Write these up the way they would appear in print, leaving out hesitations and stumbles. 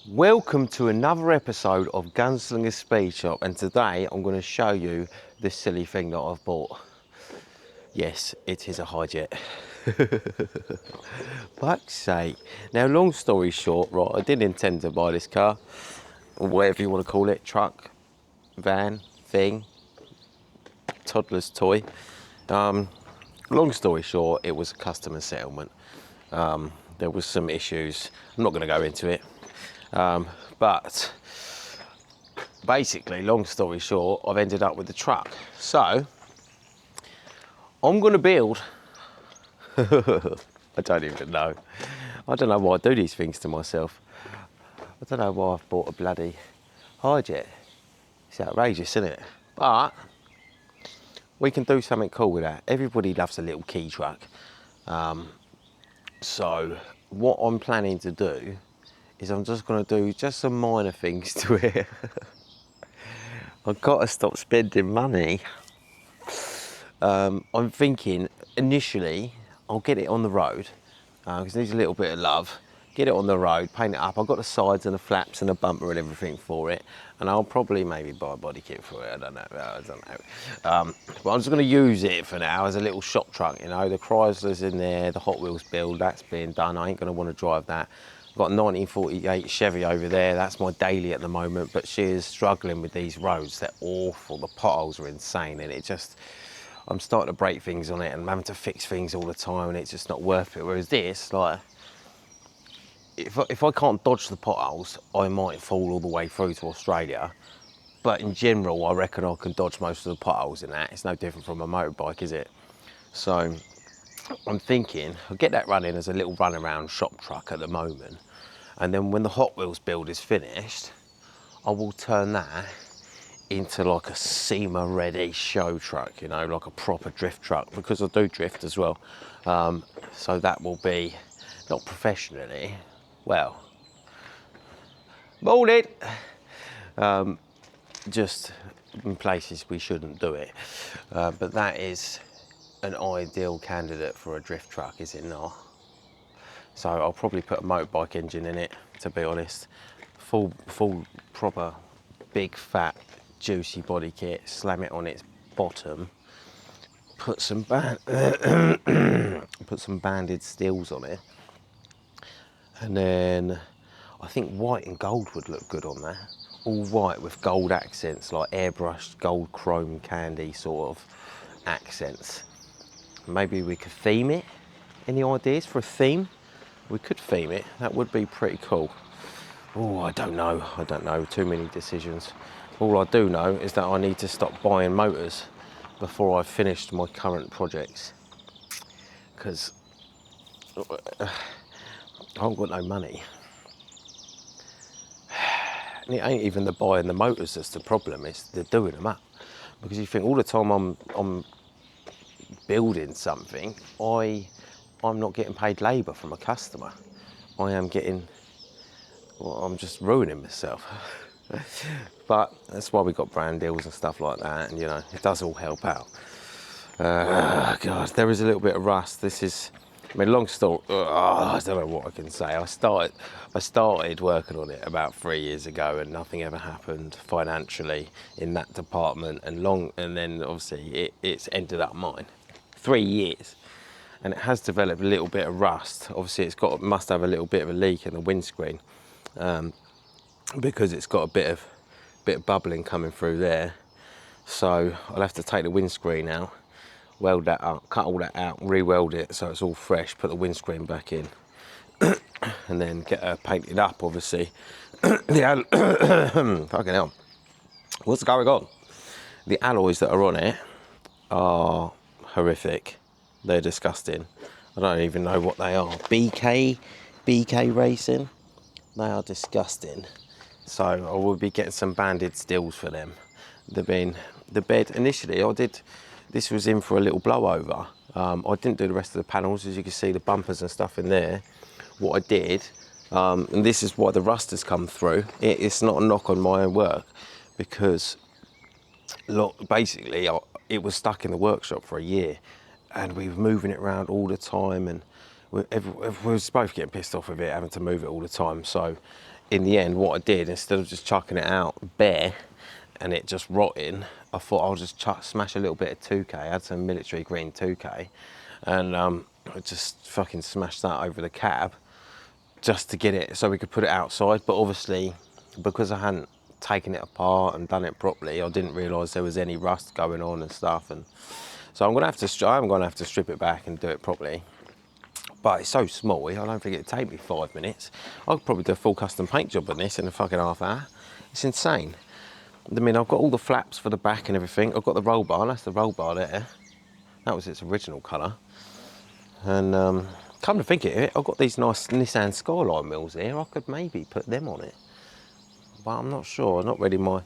Welcome to another episode of Gunslinger Speed Shop, and today I'm going to show you this silly thing that I've bought. Yes, it is a Hijet. Fuck's sake. Now, long story short, right, I didn't intend to buy this car, or whatever you want to call it, truck, van, thing, toddler's toy. Long story short, it was a customer settlement. There was some issues. I'm not going to go into it. But basically, long story short, I've ended up with the truck. So I'm going to build. I don't even know. I don't know why I do these things to myself. I don't know why I've bought a bloody Hijet. It's outrageous, isn't it? But we can do something cool with that. Everybody loves a little key truck. So what I'm planning to do is I'm just going to do just some minor things to it. I've got to stop spending money. I'm thinking initially I'll get it on the road because it needs a little bit of love. Get it on the road, paint it up. I've got the sides and the flaps and the bumper and everything for it, and I'll probably maybe buy a body kit for it. I don't know. But I'm just going to use it for now as a little shop truck. You know, the Chrysler's in there, the Hot Wheels build that's being done. I ain't going to want to drive that. I've got a 1948 Chevy over there. That's my daily at the moment, but she is struggling with these roads. They're awful. The potholes are insane, and I'm starting to break things on it and I'm having to fix things all the time, and it's just not worth it. Whereas this, like, if I can't dodge the potholes, I might fall all the way through to Australia. But in general, I reckon I can dodge most of the potholes in that. It's no different from a motorbike, is it? So I'm thinking I'll get that running as a little run around shop truck at the moment. And then when the Hot Wheels build is finished, I will turn that into like a SEMA ready show truck, you know, like a proper drift truck, because I do drift as well. So that will be not professionally, well, molded, just in places we shouldn't do it. But that is an ideal candidate for a drift truck, is it not? So I'll probably put a motorbike engine in it, to be honest. Full proper big fat juicy body kit, slam it on its bottom, put some banded steels on it, and then I think white and gold would look good on that. All white with gold accents, like airbrushed gold chrome candy sort of accents. Maybe we could theme it. Any ideas for a theme? We could theme it. That would be pretty cool. Oh, I don't know. Too many decisions. All I do know is that I need to stop buying motors before I've finished my current projects, because I haven't got no money. And it ain't even the buying the motors that's the problem, it's the doing them up. Because you think all the time I'm building something, I'm not getting paid labour from a customer. I am getting, well, I'm just ruining myself. But that's why we got brand deals and stuff like that, and you know, it does all help out. God, there is a little bit of rust. This is, I mean, long story, I don't know what I can say. I started working on it about 3 years ago, and nothing ever happened financially in that department, and then obviously it's ended up mine. 3 years. And it has developed a little bit of rust. Obviously must have a little bit of a leak in the windscreen, because it's got a bit of bubbling coming through there. So I'll have to take the windscreen out, weld that up, cut all that out, re-weld it so it's all fresh, put the windscreen back in, and then get her painted up, obviously. Fucking hell, what's going on? The alloys that are on it are horrific. They're disgusting. I don't even know what they are. BK Racing. They are disgusting. So I will be getting some banded steels for them. The bed initially this was in for a little blowover. I didn't do the rest of the panels, as you can see the bumpers and stuff in there. What I did, and this is why the rust has come through. It's not a knock on my own work, because look, basically it was stuck in the workshop for a year, and we were moving it around all the time, and we was both getting pissed off with it, having to move it all the time. So in the end, what I did, instead of just chucking it out bare and it just rotting, I thought I'll just smash a little bit of 2K. I had some military green 2K, and I just fucking smashed that over the cab just to get it so we could put it outside. But obviously, because I hadn't taken it apart and done it properly, I didn't realise there was any rust going on and stuff. And so I'm gonna have to strip it back and do it properly. But it's so small, I don't think it'd take me 5 minutes. I could probably do a full custom paint job on this in a fucking half hour. It's insane. I mean, I've got all the flaps for the back and everything. I've got the roll bar, that's the roll bar there. That was its original colour. And come to think of it, I've got these nice Nissan Skyline wheels here. I could maybe put them on it, but I'm not sure. Not really my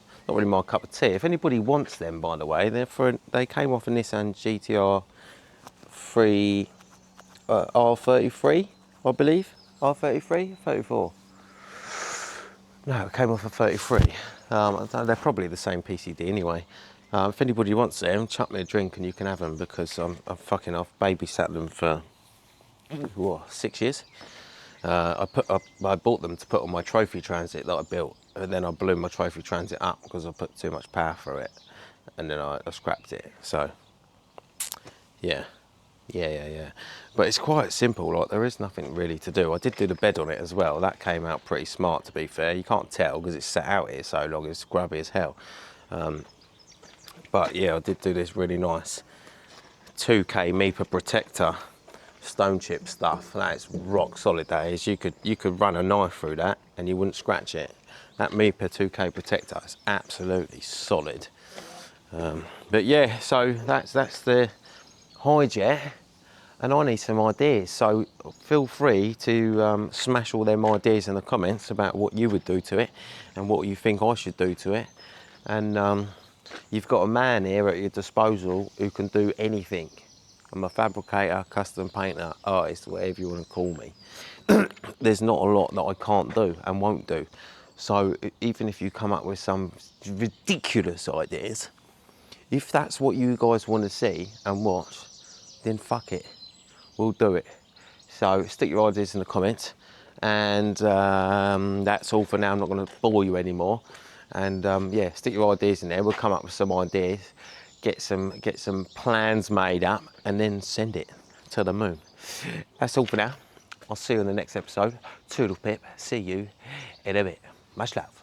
cup of tea. If anybody wants them, by the way, they came off a Nissan GTR 3 R33, I believe. R33, 34. No, it came off a 33. They're probably the same PCD anyway. If anybody wants them, chuck me a drink and you can have them, because I've babysat them for 6 years. I bought them to put on my trophy transit that I built, and then I blew my trophy transit up because I put too much power through it, and then I scrapped it. So yeah. But it's quite simple, like there is nothing really to do. I did do the bed on it as well. That came out pretty smart, to be fair. You can't tell because it's sat out here so long, it's grubby as hell. But yeah, I did do this really nice 2K MIPA protector stone chip stuff. That is rock solid, that is. You could run a knife through that and you wouldn't scratch it. That MIPA 2K protector is absolutely solid. But yeah, so that's the Hijet, and I need some ideas, so feel free to smash all them ideas in the comments about what you would do to it and what you think I should do to it. And you've got a man here at your disposal who can do anything. I'm a fabricator, custom painter, artist, whatever you want to call me. There's not a lot that I can't do and won't do. So even if you come up with some ridiculous ideas, if that's what you guys want to see and watch, then fuck it, we'll do it. So stick your ideas in the comments, and that's all for now. I'm not going to bore you anymore. And yeah, stick your ideas in there. We'll come up with some ideas, get some plans made up, and then send it to the moon. That's all for now. I'll see you in the next episode. Toodle pip. See you in a bit. Much love.